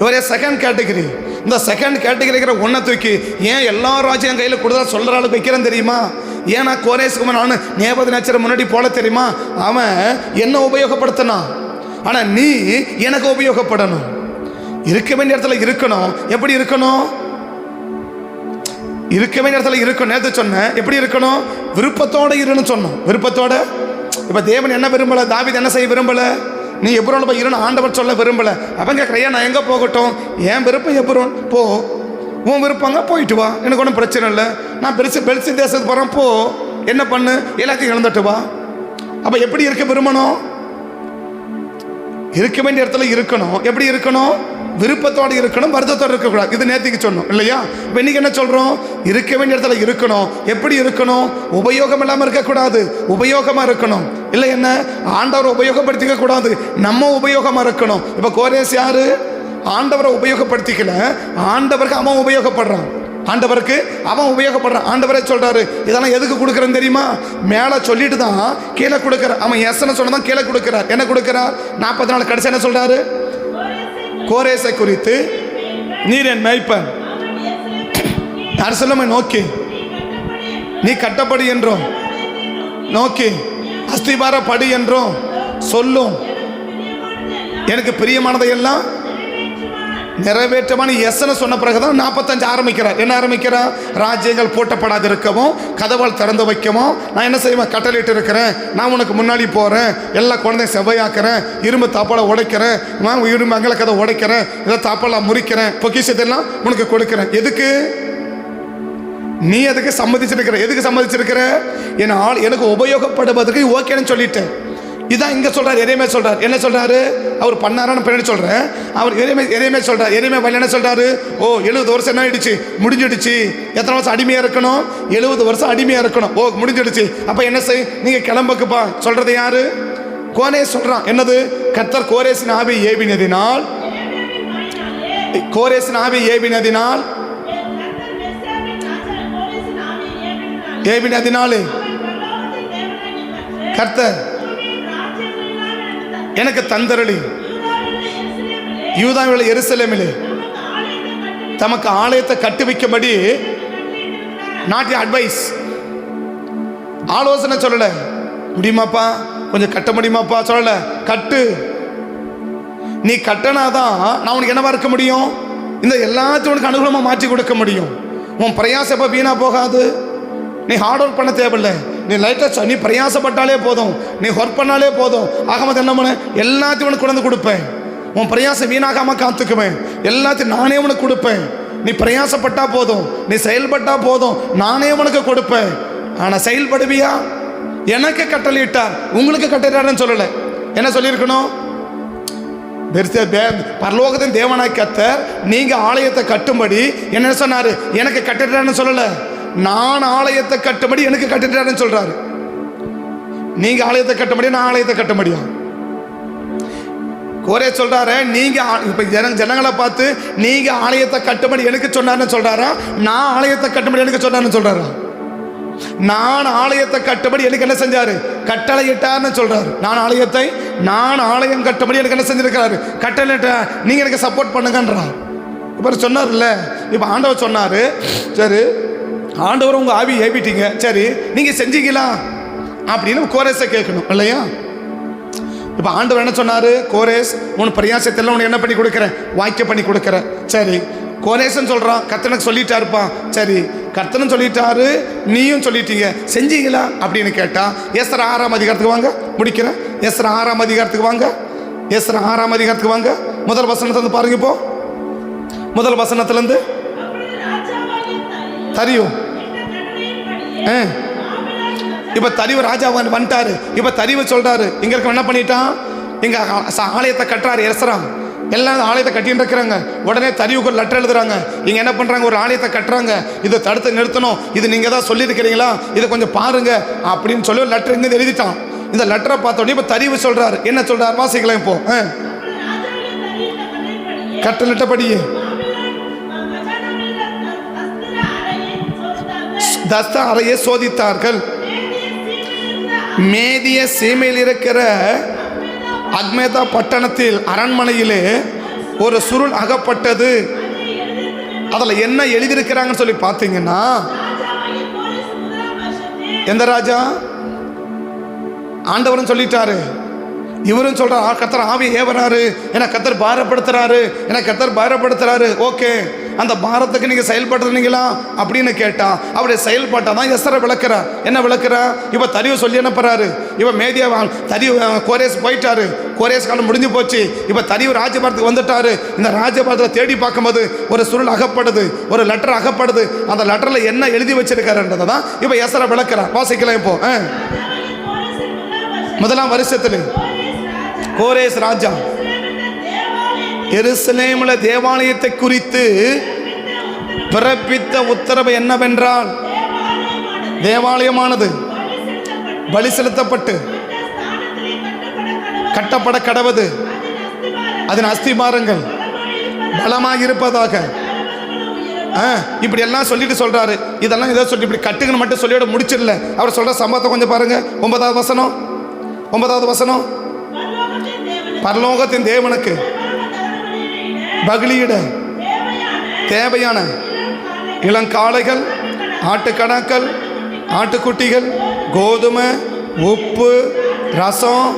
இவரே செகண்ட் கேட்டகரி. இந்த செகண்ட் கேட்டகரிக்கிற ஒன்றை தூக்கி ஏன் எல்லா ராஜ்யம் கையில் கொடுத்தா சொல்ற அளவுக்கு வைக்கிறேன்னு தெரியுமா? ஏன்னா கோரேஸ்க்கு நான் நேபுகாத் நேச்சர் முன்னாடி போல தெரியுமா? அவன் என்ன உபயோகப்படுத்தினான், ஆனா நீ எனக்கு உபயோகப்படணும். இருக்க வேண்டிய இடத்துல இருக்கணும். எப்படி இருக்கணும்? இருக்க வேண்டிய இடத்துல இருக்கணும். நேற்று சொன்னேன் எப்படி இருக்கணும்? விருப்பத்தோட இருன்னு சொன்னோம். விருப்பத்தோட. இப்ப தேவன் என்ன விரும்பல? தாவீது என்ன செய்ய விரும்பல? நீ எப்ரோன் போய் இருன்னு ஆண்டவர் சொல்ல விரும்பல. அவன் கேட்குறையா நான் எங்க போகட்டும்? என் விருப்பம் எப்ரோன் போ. உன் விருப்பங்க போயிட்டு வா, எனக்கு ஒன்றும் பிரச்சனை இல்லை. நான் பெருசு தேசத்துக்கு போறேன், போ. என்ன பண்ணு? எல்லாத்தையும் இழந்துட்டு வா. அப்ப எப்படி இருக்க விரும்பணும்? இருக்க வேண்டிய இடத்துல இருக்கணும். எப்படி இருக்கணும்? விருப்பத்தோடு இருக்கணும், வருத்தத்தோடு இருக்கக்கூடாது. இது நேற்றுக்கு சொன்னோம் இல்லையா? இப்போ இன்னைக்கு என்ன சொல்றோம்? இருக்க வேண்டிய இடத்துல இருக்கணும். எப்படி இருக்கணும்? உபயோகம் இல்லாமல் இருக்கக்கூடாது, உபயோகமா இருக்கணும். இல்லை என்ன? ஆண்டவரை உபயோகப்படுத்திக்க கூடாது, நம்ம உபயோகமா இருக்கணும். இப்போ கோரேஸ் யாரு? ஆண்டவரை உபயோகப்படுத்திக்கல, ஆண்டவருக்கு அவன் உபயோகப்படுறான். ஆண்டவருக்கு அவன் உபயோகப்படுறான். ஆண்டவரே சொல்றாரு, இதெல்லாம் எதுக்கு கொடுக்குறேன்னு தெரியுமா? மேலே சொல்லிட்டு தான் கீழே கொடுக்குற. அவன் எஸ்ன்னு சொன்னதான் கீழே கொடுக்கிறார். என்ன கொடுக்கிறார்? 40 நாள் கடைசி என்ன சொல்றாரு? கோரேசை குறித்து, நீர் என் மேய்ப்பன், அரசலமை நோக்கி நீ கட்டப்படு என்றும் நோக்கி அஸ்திபாரப்படு என்றும் சொல்லும். எனக்கு பிரியமானதை எல்லாம் நிறைவேற்றமான எஸ்ன்னு சொன்ன பிறகுதான் 45 ஆரம்பிக்கிறார். என்ன ஆரம்பிக்கிறார்? ராஜ்யங்கள் பூட்டப்படாது இருக்கவும், கதவால் திறந்து வைக்கவும் நான் என்ன செய்வேன்? கட்டளையிட்டு இருக்கிறேன். நான் உனக்கு முன்னாடி போறேன், எல்லா குழந்தையும் செவ்வையாக்குறேன், இரும்பு தாப்பால உடைக்கிறேன், இரும்பு அங்கல கதை உடைக்கிறேன், இதை தாப்பால முறிக்கிறேன், பொக்கிஷத்தெல்லாம் உனக்கு கொடுக்கிறேன். எதுக்கு? நீ அதுக்கு சம்மதிச்சிருக்கிற. எதுக்கு சம்மதிச்சிருக்கிற? எனக்கு உபயோகப்படுவதற்கு ஓகேன்னு சொல்லிட்டேன். இதான் இங்க சொல்றாரு. எரேமியா சொல்றாரு. என்ன சொல்றாரு? அவர் பண்ணாரான்னு பின்னாடி சொல்றேன். அவர் எரேமியா சொல்றாரு. எரேமியா என்ன சொல்றாரு? 70 வருஷம் என்ன ஆயிடுச்சு? முடிஞ்சிடுச்சு. எத்தனை வருஷம் அடிமையா இருக்கணும்? 70 வருஷம் அடிமையா இருக்கணும். முடிஞ்சிடுச்சு. அப்ப என்ன செய்? நீங்க கிளம்புக்குப்பா. சொல்றது யாரு? கோரேஸ் சொல்றான். என்னது? கர்த்தர் கோரேசின் ஆவி ஏவினதினால், கோரேசின் ஆவி ஏவினதினால், ஏவினதினாலே கர்த்தர் எனக்கு தந்தரளி யூதாவில் எருசலேமிலே தமக்கு ஆலயத்தை கட்டி வைக்கும்படி, நாட் அட்வைஸ், ஆலோசனை சொல்லல. முடியுமாப்பா? கொஞ்சம் கட்ட முடியுமாப்பா? சொல்லல. கட்டு. நீ கட்டனாதான் நான் உனக்கு என்னவா இருக்க முடியும்? இந்த எல்லாத்தையும் உனக்கு அனுகூலமா மாற்றி கொடுக்க முடியும். உன் பிரயாசம் எப்ப வீணா போகாது. நீ ஹார்ட் ஒர்க் பண்ண தேவையில்லை. நீ லைட்டாக நீ பிரயாசப்பட்டாலே போதும், நீ ஒர்க் பண்ணாலே போதும். ஆகாமது என்ன பண்ண? எல்லாத்தையும் உனக்கு கொண்டு கொடுப்பேன். உன் பிரயாசம் வீணாகாம காத்துக்குவேன். எல்லாத்தையும் நானே உனக்கு கொடுப்பேன். நீ பிரயாசப்பட்டா போதும், நீ செயல்பட்டா போதும், நானே உனக்கு கொடுப்பேன். ஆனால் செயல்படுவியா? எனக்கு கட்டளையிட்டார், உங்களுக்கு கட்டளையிட்டார்னு சொல்லலை. என்ன சொல்லியிருக்கணும்? பரலோகத்தின் தேவனாய் கர்த்தர் நீங்க ஆலயத்தை கட்டும்படி என்ன சொன்னாரு? எனக்கு கட்டிட்டாருன்னு சொல்லல. நான் ஆலயத்தை கட்டும்படி எனக்கு கட்டிட்டாருன்னு சொல்றாரு. நீங்க ஆலயத்தை கட்டும்படி நான் ஆலயத்தை கட்ட முடியும். கோரேஸ் சொல்றாரு, நீங்க இப்ப ஜனங்களை பார்த்து நீங்க ஆலயத்தை கட்டும்படி எனக்கு சொன்னாருன்னு சொல்றாரா? நான் ஆலயத்தை கட்டும்படி எனக்கு சொன்னாருன்னு சொல்றாரா? நான் ஆலயத்தை கட்டும்படி எனக்கு என்ன செஞ்சாரு? கட்டளையிட்டார்னு சொல்றாரு. நான் ஆலயம் கட்டும்படி எனக்கு என்ன செஞ்சிருக்கிறாரு? கட்டளையிட்ட. நீங்க எனக்கு சப்போர்ட் பண்ணுங்கன்றார். இப்போ சொன்னார்ல, இப்போ ஆண்டவர் சொன்னாரு, சரி ஆண்டவர் உங்க ஆவி ஏவிட்டீங்க, சரி நீங்க செஞ்சீங்களா அப்படின்னு கோரேஸை கேட்கணும் இல்லையா? இப்போ ஆண்டவர் என்ன சொன்னாரு? கோரேஸ், உன் பிரயாசத்தில் உனக்கு என்ன பண்ணி கொடுக்குறேன்? வாய்க்க பண்ணி கொடுக்குறேன். சரி, கோரேசன் சொல்றான், கர்த்தனுக்கு சொல்லிட்டாருப்பா. சரி, கர்த்தனும் சொல்லிட்டாரு, நீயும் சொல்லிட்டீங்க, செஞ்சீங்களா அப்படின்னு கேட்டா, எஸ்றா 6ஆம் அதிகாரத்துக்கு வாங்க, முடிக்கிறேன். எஸ்றா 6ஆம் அதிகாரத்துக்கு வாங்க. எஸ்றா 6ஆம் அதிகாரத்துக்கு வாங்க. முதல் வசனத்திலிருந்து பாருங்க. இப்போ முதல் வசனத்திலிருந்து தரியும். இப்ப தரிவு ராஜா வந்துட்டாரு. இப்ப தரிவு சொல்றாரு, இங்க இருக்க என்ன பண்ணிட்டான்? இங்க ஆலயத்தை கட்டுறாரு எஸ்றா. எல்லாம் ஆலயத்தை கட்டின்னு இருக்கிறாங்க. உடனே தரிவுக்கு ஒரு லெட்டர் எழுதுறாங்க. இங்க என்ன பண்றாங்க? ஒரு ஆலயத்தை கட்டுறாங்க, இதை தடுத்து நிறுத்தணும், இது நீங்க தான் சொல்லியிருக்கிறீங்களா, இதை கொஞ்சம் பாருங்க அப்படின்னு சொல்லி ஒரு லெட்டர் இங்க எழுதிட்டான். இந்த லெட்டரை பார்த்த உடனே இப்ப தரிவு சொல்றாரு. என்ன சொல்றாரு வாசிக்கலாம். இப்போ கட்டளிட்டபடியே தஸ்த அறையை சோதித்தார்கள். மேதிய சீமையில் இருக்கிற அக்மேதா பட்டணத்தில் அரண்மனையிலே ஒரு சுருள் அகப்பட்டது. அதுல என்ன எழுதியிருக்கிறாங்கன்னு சொல்லி பார்த்தீங்கன்னா, எந்த ராஜா? ஆண்டவரும் சொல்லிட்டாரு, இவரும் சொல்றாரு, கர்த்தர் ஆவியை ஏவறாரு, என கர்த்தர் பாரப்படுத்துறாரு. ஓகே, அந்த பாரத்துக்கு நீங்க செயல்படுறீங்களா அப்படின்னு கேட்டா, அவருடைய செயல்பாட்டை தான் எஸ்றா விளக்குறா. என்ன விளக்குறா? இப்ப தரிவு சொல்லி அனுப்புறாரு. இப்ப மேதியா தரிவு கோரேஸ் போயிட்டாரு, கோரேஸ் காலம் முடிஞ்சு போச்சு. இப்ப தரிவு ராஜபாரத்துக்கு வந்துட்டாரு. இந்த ராஜபாரத்தை தேடி பார்க்கும்போது ஒரு சுருள் அகப்படுது, ஒரு லெட்டர் அகப்படுது. அந்த லெட்டர்ல என்ன எழுதி வச்சிருக்காருன்றதை தான் இப்ப எஸ்றா விளக்குறா. வாசிக்கலாம். இப்போ முதலாம் வருஷத்துல கோரேஸ் ராஜா எருசலேமில் தேவாலயத்தை குறித்து பிறப்பித்த உத்தரவு என்னவென்றால், தேவாலயமானது பலி செலுத்தப்பட்டு கட்டப்பட கடவது, அதன் அஸ்திபாரங்கள் பலமாக இருப்பதாக. இப்படி எல்லாம் சொல்லிட்டு சொல்றாரு. இதெல்லாம் ஏதோ சொல்லி இப்படி கட்டுங்கன்னு மட்டும் சொல்லிவிட முடிச்சிடல. அவர் சொல்ற சம்பவத்தை கொஞ்சம் பாருங்க. 9வது வசனம். பரலோகத்தின் தேவனுக்கு பலியிட தேவையான இளங்காளைகள், ஆட்டுக்கடாக்கள், ஆட்டுக்குட்டிகள், கோதுமை, உப்பு, ரசம்,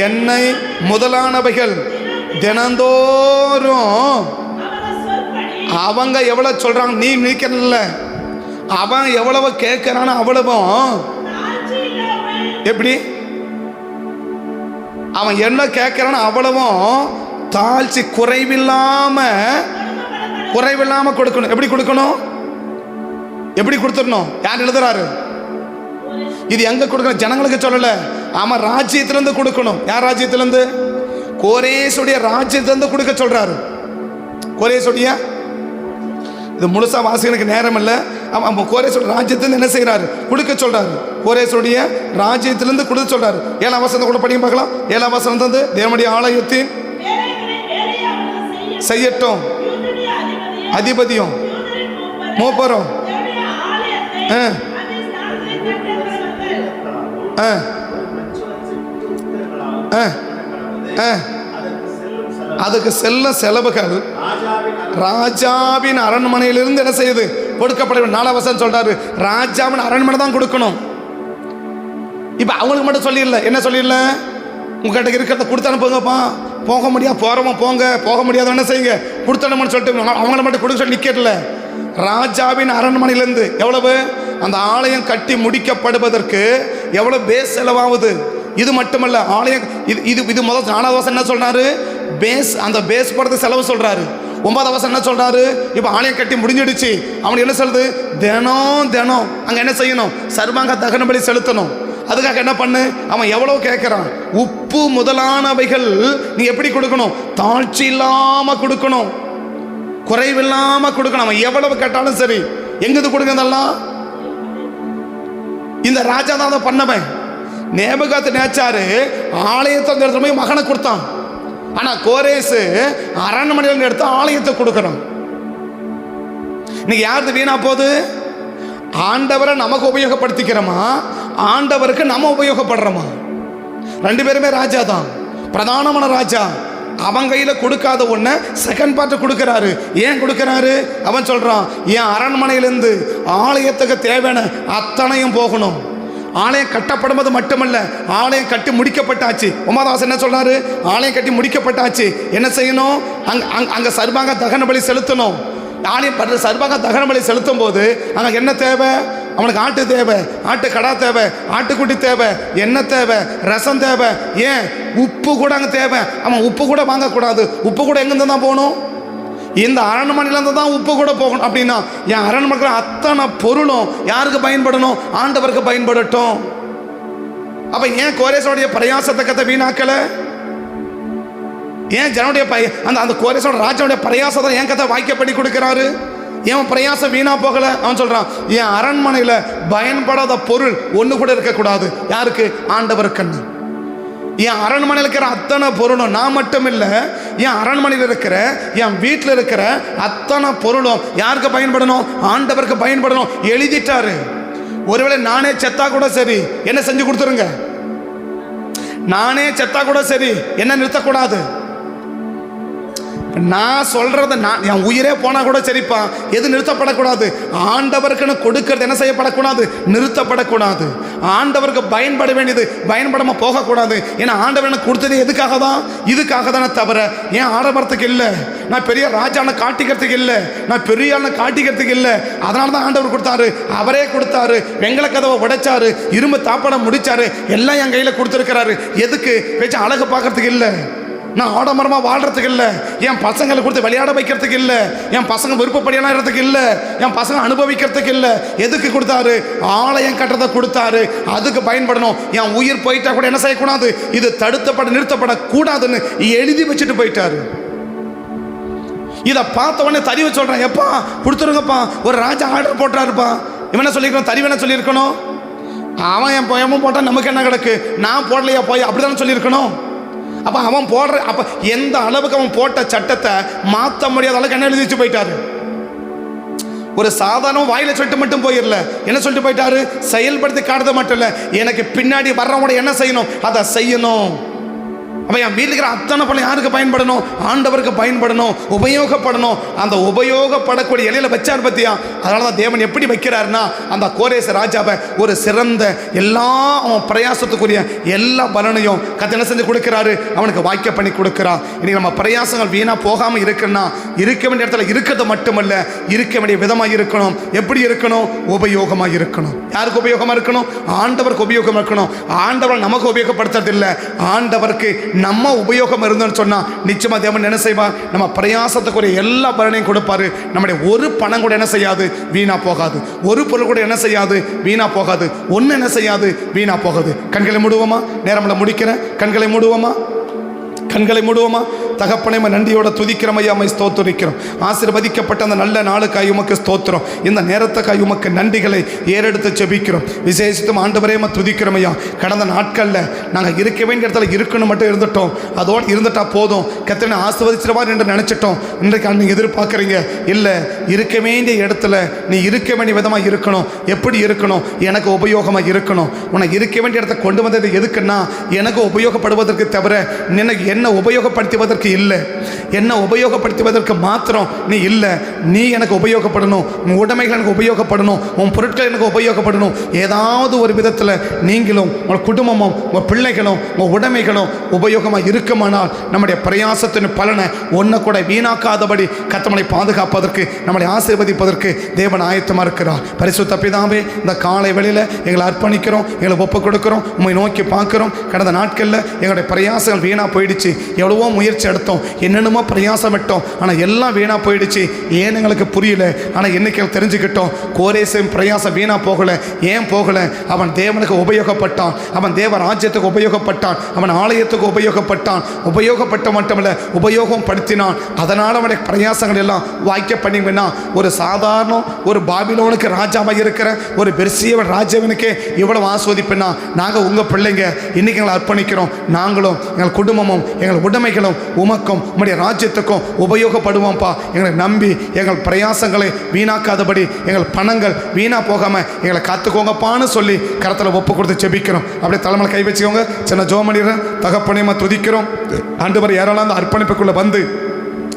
எண்ணெய் முதலானவைகள் தினந்தோறும் அவங்க எவ்வளவு சொல்றாங்க நீ நினைக்கிறல்ல, அவன் எவ்வளவு கேட்கிறான்னு அவ்வளவும். எப்படி அவன் என்ன கேட்கிறான்னு அவ்வளவும் தாழ்ச்சி குறைவில்லாம கொடுக்கணும். எப்படி கொடுக்கணும்? எப்படி கொடுத்துடணும்? யார் எழுதுறாரு? இது எங்க கொடுக்கணும்? ஜனங்களுக்கு சொல்லல, ஆமா ராஜ்யத்திலிருந்து கொடுக்கணும். யார் ராஜ்யத்திலிருந்து? கோரேசுடைய ராஜ்யத்திலிருந்து கொடுக்க சொல்றாரு. கோரேசுடைய, இது முழுசா வாசிகளுக்கு நேரம் இல்லை. கோரேசுடைய ராஜ்யத்திலிருந்து என்ன செய்யறாரு? கொடுக்க சொல்றாரு. கோரேசுடைய ராஜ்யத்திலிருந்து கொடுக்க சொல்றாரு. 7ஆம் வசனத்தை கூட படிக்க பார்க்கலாம். 7ஆம் வசனம் வந்து தேவனுடைய ஆலயத்தின் செய்யட்டும் அதிபதியும் மூப்பரும் அதுக்கு செல்ல செலவுகள் ராஜாவின் அரண்மனையிலிருந்து என்ன செய்யுது? கொடுக்கப்பட. 4ஆம் வசனம் சொல்றாரு, ராஜாவின் அரண்மனை தான் கொடுக்கணும். இப்ப அவங்களுக்கு மட்டும் சொல்லிடல. என்ன சொல்லிடல? உங்ககிட்ட இருக்கிறத கொடுத்து அனுப்புங்கப்பா, போக முடியாது போறவன் போங்க, போக முடியாத என்ன செய்யுங்க கொடுத்தணும்னு சொல்லிட்டு அவங்கள மட்டும் கொடுக்க சொல்லி நிக்கல. ராஜாவின் அரண்மனையிலிருந்து எவ்வளவு? அந்த ஆலயம் கட்டி முடிக்கப்படுவதற்கு எவ்வளவு பேஸ் செலவாகுது? இது மட்டுமல்ல, ஆலயம் இது முதல் 4ஆவது வசனம் என்ன சொல்றாரு? பேஸ், அந்த பேஸ் போடுறதுக்கு செலவு சொல்றாரு. 9ஆவது வசனம் என்ன சொல்றாரு? இப்ப ஆலயம் கட்டி முடிஞ்சிடுச்சு, அவனுக்கு என்ன சொல்லுது? தினம் அங்க என்ன செய்யணும்? சர்வாங்க தகன பலி செலுத்தணும். அதுக்காக என்ன பண்ணு? அவன் எவ்வளவு கேட்கிறான்? உப்பு முதலானவைகள் நீ எப்படி கொடுக்கணும்? தாழ்ச்சி இல்லாம கொடுக்கணும், குறைவில்லாம கொடுக்கணும். அவன் எவ்வளவு கேட்டாலும் சரி. எங்கிருந்து கொடுங்க? இதெல்லாம் இந்த ராஜா தான் அதை பண்ணவன். நேபுகாத் நேச்சாரு ஆலயத்தை எடுத்து போய் மகனை கொடுத்தான். ஆனா கோரேசு அரண்மனையில் எடுத்து ஆலயத்தை கொடுக்கணும். இன்னைக்கு யாருக்கு வீணா போகுது? ஆண்டவரை நமக்கு உபயோகப்படுத்திக்கிறோமா, ஆண்டவருக்கு நம்ம உபயோகப்படுறோமா? ரெண்டு பேருமே ராஜா தான், பிரதானமான ராஜா. அவன் கையில் கொடுக்காத ஒன்றை செகண்ட் பார்ட்டு கொடுக்குறாரு. ஏன் கொடுக்குறாரு? அவன் சொல்கிறான், என் அரண்மனையிலேருந்து ஆலயத்துக்கு தேவையான அத்தனையும் போகணும். ஆலயம் கட்டப்படுவது மட்டுமல்ல, ஆலயம் கட்டி முடிக்கப்பட்டாச்சு. உமாதாஸ் என்ன சொல்றாரு? ஆலயம் கட்டி முடிக்கப்பட்டாச்சு. என்ன செய்யணும்? அங்கே சர்வாங்க தகன பலி செலுத்தணும். ஆலயம் சர்வாங்க தகன பலி செலுத்தும் போது அங்கே என்ன தேவை? அவனுக்கு ஆட்டு தேவை, ஆட்டு கடா தேவை, ஆட்டுக்குட்டி தேவை, எண்ணெய் தேவை, ரசம் தேவை, ஏன் உப்பு கூட அங்கே தேவை. அவன் உப்பு கூட வாங்கக்கூடாது. உப்பு கூட எங்கேருந்து தான் போகணும்? இந்த அரண்மனையிலேருந்து தான் உப்பு கூட போகணும். அப்படின்னா என் அரண்மனை அத்தனை பொருளும் யாருக்கு பயன்படணும்? ஆண்டவருக்கு பயன்படட்டும். அப்போ ஏன் கோரேசோடைய பிரயாசத்தை கதை வீணாக்கலை? ஏன் ஜனனுடைய அந்த கோரேசோட ராஜனுடைய பிரயாசத்தை ஏன் கதை வாய்க்கப்படி கொடுக்குறாரு? ஏன் பிரயாசம் வீணா போகலை? அவன் சொல்கிறான், என் அரண்மனையில் பயன்படாத பொருள் ஒன்று கூட இருக்கக்கூடாது. யாருக்கு? ஆண்டவருக்குன்னு. என் அரண்மனையில் இருக்கிற அத்தனை பொருளும், நான் மட்டும் இல்லை, என் அரண்மனையில் இருக்கிற, என் வீட்டில் இருக்கிற அத்தனை பொருளும் யாருக்கு பயன்படணும்? ஆண்டவருக்கு பயன்படணும். எழுதிட்டாரு. ஒருவேளை நானே செத்தா கூட சரி, என்ன செஞ்சு கொடுத்துருங்க. நானே செத்தா கூட சரி, என்ன நிறுத்தக்கூடாது. நான் சொல்றத என் உயிரே போனா கூட சரிப்பா, எது நிறுத்தப்படக்கூடாது? ஆண்டவருக்குன்னு கொடுக்கறது என்ன செய்யப்படக்கூடாது? நிறுத்தப்படக்கூடாது. ஆண்டவருக்கு பயன்பட வேண்டியது பயன்படாம போகக்கூடாது. ஏன்னா ஆண்டவர் எனக்கு கொடுத்தது எதுக்காக தான்? இதுக்காக தானே தவிர ஏன் ஆடம்பரத்துக்கு இல்லை, நான் பெரிய ராஜான காட்டிக்கிறதுக்கு இல்லை, நான் பெரிய ஆளை காட்டிக்கிறதுக்கு இல்லை. அதனால தான் ஆண்டவர் கொடுத்தாரு. அவரே கொடுத்தாரு. வெங்கல கதவை உடைச்சாரு, இரும்பு தாப்படை முடிச்சாரு, எல்லாம் என் கையில் கொடுத்துருக்கிறாரு. எதுக்கு? வச்சு அழகு பார்க்கறதுக்கு இல்லை, நான் ஆடம்பரமாக வாழ்கிறதுக்கு இல்லை, என் பசங்களை கொடுத்து விளையாட வைக்கிறதுக்கு இல்லை, என் பசங்க விருப்பப்படியானதுக்கு இல்லை, என் பசங்க அனுபவிக்கிறதுக்கு இல்லை. எதுக்கு கொடுத்தாரு? ஆலயம் கட்டுறதை கொடுத்தாரு. அதுக்கு பயன்படணும். என் உயிர் போயிட்டா கூட என்ன செய்யக்கூடாது? இது தடுத்தப்பட நிறுத்தப்படக்கூடாதுன்னு எழுதி வச்சுட்டு போயிட்டாரு. இதை பார்த்த உடனே தறிவை சொல்கிறேன், எப்பா கொடுத்துருங்கப்பா. ஒரு ராஜா ஆர்டர் போட்டாருப்பா. இவன் என்ன சொல்லியிருக்கணும்? தறிவு என்ன சொல்லியிருக்கணும்? அவன் என் போயமும் போட்டால் நமக்கு என்ன கிடக்கு, நான் போடலையா போய், அப்படி தானே சொல்லியிருக்கணும். அப்போ அவன் போடுற, அப்போ எந்த அளவுக்கு அவன் போட்ட சட்டத்தை மாற்ற முடியாத அளவுக்கு என்ன எழுதி வச்சு போயிட்டாரு. ஒரு சாதாரண வாயில சொல்லிட்டு மட்டும் போயிடல, என்ன சொல்லிட்டு போயிட்டாரு? செயல்படுத்தி காட்டுறது மட்டும் இல்லை, எனக்கு பின்னாடி வர்றவங்க என்ன செய்யணும்? அதை செய்யணும். அப்போ என் வீட்டில் இருக்கிற அத்தனை பணம் யாருக்கு பயன்படணும்? ஆண்டவருக்கு பயன்படணும், உபயோகப்படணும். அந்த உபயோகப்படக்கூடிய இலையில வச்சார் பத்தியா? அதனால தான் தேவன் எப்படி வைக்கிறாருன்னா, அந்த கோரேச ராஜாவை ஒரு சிறந்த எல்லா அவன் பிரயாசத்துக்குரிய எல்லா பலனையும் கத்த என்ன செஞ்சு கொடுக்கிறாரு? அவனுக்கு வாய்க்க பண்ணி கொடுக்கிறான். இன்னைக்கு நம்ம பிரயாசங்கள் வீணா போகாமல் இருக்குன்னா, இருக்க வேண்டிய இடத்துல இருக்கிறது மட்டுமல்ல, இருக்க வேண்டிய விதமாக இருக்கணும். எப்படி இருக்கணும்? உபயோகமாக இருக்கணும். யாருக்கு உபயோகமாக இருக்கணும்? ஆண்டவருக்கு உபயோகமாக இருக்கணும். ஆண்டவர் நமக்கு உபயோகப்படுத்துறதில்லை, ஆண்டவருக்கு நம்ம உபயோகம் இருந்தோன்னு சொன்னா நிச்சயமா தேவன் என்ன செய்வார்? நம்ம பிரயாசத்துக்குரிய எல்லா பலனையும் கொடுப்பாரு. நம்முடைய ஒரு பணம் கூட என்ன செய்யாது? வீணா போகாது. ஒரு பொருள் கூட என்ன செய்யாது? வீணா போகாது. ஒன்று என்ன செய்யாது? வீணா போகாது. கண்களை மூடுவோமா? நேரம்ல முடிக்கிறேன். கண்களை மூடுவோமா? கண்களை மூடுவோமா? தகப்பனை நன்றியோட துதிக்கிறோம் ஐயா, மை ஸ்தோத்திரிக்கிறோம். ஆசீர்வதிக்கப்பட்ட அந்த நல்ல நாளுக்காய் உமக்கு ஸ்தோத்திரம். இந்த நேரத்துக்காய் உமக்கு நன்றிகளை ஏறெடுத்து ஜெபிக்கிறோம். விசேஷத்தும் ஆண்டவரே துதிக்கிறோம் ஐயா. கடந்த நாட்களில் நாங்கள் இருக்க வேண்டிய இடத்துல இருக்கணும் மட்டும் இருந்துட்டோம், அதோடு இருந்துட்டா போதும், கர்த்தனை ஆசீர்வதிச்சிருவார் என்று நினச்சிட்டோம். இன்றைக்கு நீங்கள் எதிர்பார்க்குறீங்க, இல்லை இருக்க வேண்டிய இடத்துல நீ இருக்க வேண்டிய விதமாக இருக்கணும். எப்படி இருக்கணும்? எனக்கு உபயோகமாக இருக்கணும். உனக்கு இருக்க வேண்டிய இடத்த கொண்டு வந்தது எதுக்குன்னா, எனக்கு உபயோகப்படுவதற்கு தவிர எனக்கு என்ன உபயோகப்படுத்துவதற்கு இல்லை, என்ன உபயோகப்படுத்துவதற்கு மாத்திரம் நீ இல்லை. நீ எனக்கு உபயோகப்படணும், உன் உடைமைகள் எனக்கு உபயோகப்படணும், உன் பொருட்கள் எனக்கு உபயோகப்படணும். ஏதாவது ஒரு விதத்தில் நீங்களும் உங்கள் குடும்பமும் உங்கள் பிள்ளைகளும் உங்கள் உடைமைகளும் உபயோகமாக இருக்குமானால் நம்முடைய பிரயாசத்தின் பலனை ஒன்றை கூட வீணாக்காதபடி கர்த்தரை பாதுகாப்பதற்கு, நம்மளை ஆசீர்வதிப்பதற்கு தேவன் ஆயத்தமாக இருக்கிறார். பரிசுத்த பிதாவே, இந்த காலை வேளையில் எங்களை அர்ப்பணிக்கிறோம், எங்களை ஒப்புக் கொடுக்கிறோம், உண்மை நோக்கி பார்க்குறோம். கடந்த நாட்களில் எங்களுடைய பிரயாசங்கள் வீணாக போயிடுச்சு. எவ்வளவோ முயற்சி எடுத்தோம், என்னென்னமோ பிரயாசம் விட்டோம், ஆனால் எல்லாம் வீணாக போயிடுச்சு. ஏன் எங்களுக்கு புரியல. ஆனால் இன்னைக்கு தெரிஞ்சுக்கிட்டோம், கோரேசின் பிரயாசம் வீணாக போகலை. ஏன் போகலை? அவன் தேவனுக்கு உபயோகப்பட்டான், அவன் தேவ ராஜ்யத்துக்கு உபயோகப்பட்டான், அவன் ஆலயத்துக்கு உபயோகப்பட்டான். உபயோகப்பட்ட மட்டுமல்ல, உபயோகம் படுத்தினான். அதனால் அவனுடைய பிரயாசங்கள் எல்லாம் வாய்க்க பண்ணிங்கன்னா, ஒரு சாதாரண ஒரு பாபிலோனுக்கு ராஜாவாக இருக்கிற ஒரு பெர்சியவன் ராஜாவினுக்கே இவ்வளவு ஆஸ்வதிப்புன்னா, நாங்கள் உங்கள் பிள்ளைங்க இன்னைக்கு எங்களை அர்ப்பணிக்கிறோம். நாங்களும் எங்கள் குடும்பமும் எங்கள் உடைமைகளும் உமக்கும் உம்முடைய ராஜ்யத்துக்கும் உபயோகப்படுவோம்ப்பா. எங்களை நம்பி எங்கள் பிரயாசங்களை வீணாக்காதபடி எங்கள் பணங்கள் வீணாக போகாமல் எங்களை காத்துக்கோங்கப்பான்னு சொல்லி கரத்தில் ஒப்பு கொடுத்து ஜெபிக்கிறோம். அப்படியே தலைமையில் கை வச்சுக்கோங்க. சின்ன ஜோமணிகிறேன் தகப்பனையுமா துதிக்கிறோம். ஆண்டவர் யாரெல்லாம் அந்த அர்ப்பணிப்புக்குள்ளே வந்து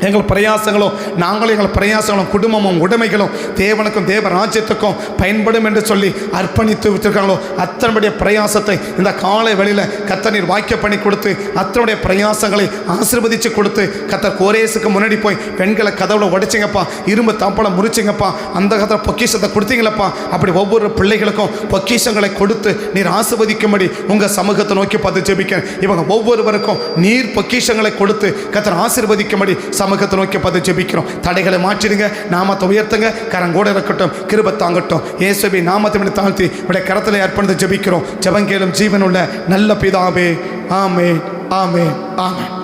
எங்கள் பிரயாசங்களும் நாங்களும் எங்கள் பிரயாசங்களும் குடும்பமும் உடைமைகளும் தேவனுக்கும் தேவ ராஜ்யத்துக்கும் பயன்படும் என்று சொல்லி அர்ப்பணித்து வச்சிருக்காங்களோ அத்தனுடைய பிரயாசத்தை இந்த காலை வேளையில் கர்த்தர் நீர் வாக்கிய பண்ணி கொடுத்து அத்தனுடைய பிரயாசங்களை ஆசீர்வதித்து கொடுத்து கர்த்தர் கோரேசுக்கு முன்னாடி போய் பெண்களை கதவுல உடைச்சிங்கப்பா, இரும்பு தாப்பளம் முறிச்சிங்கப்பா, அந்த கதை பொக்கிஷத்தை கொடுத்தீங்களப்பா. அப்படி ஒவ்வொரு பிள்ளைகளுக்கும் பொக்கிஷங்களை கொடுத்து நீர் ஆசீர்வதிக்கும்படி உங்கள் சமூகத்தை நோக்கி பார்த்து ஜெபிக்கிறேன். இவங்க ஒவ்வொருவருக்கும் நீர் பொக்கிஷங்களை கொடுத்து கர்த்தர் ஆசீர்வதிக்கும்படி சமூகத்தை நோக்கி பார்த்து ஜெபிக்கிறோம். தடைகளை மாற்றிடுங்க, நாமத்தை உயர்த்துங்க, கரங்கோட இருக்கட்டும், கிருபை தாங்கட்டும். இயேசுவின் நாமத்தை தாழ்த்தி உடைய கரத்தில் அர்ப்பணித்து ஜெபிக்கிறோம். ஜெபங்கேளும் ஜீவனுள்ள நல்ல பிதாவே. ஆமென், ஆமென், ஆமென்.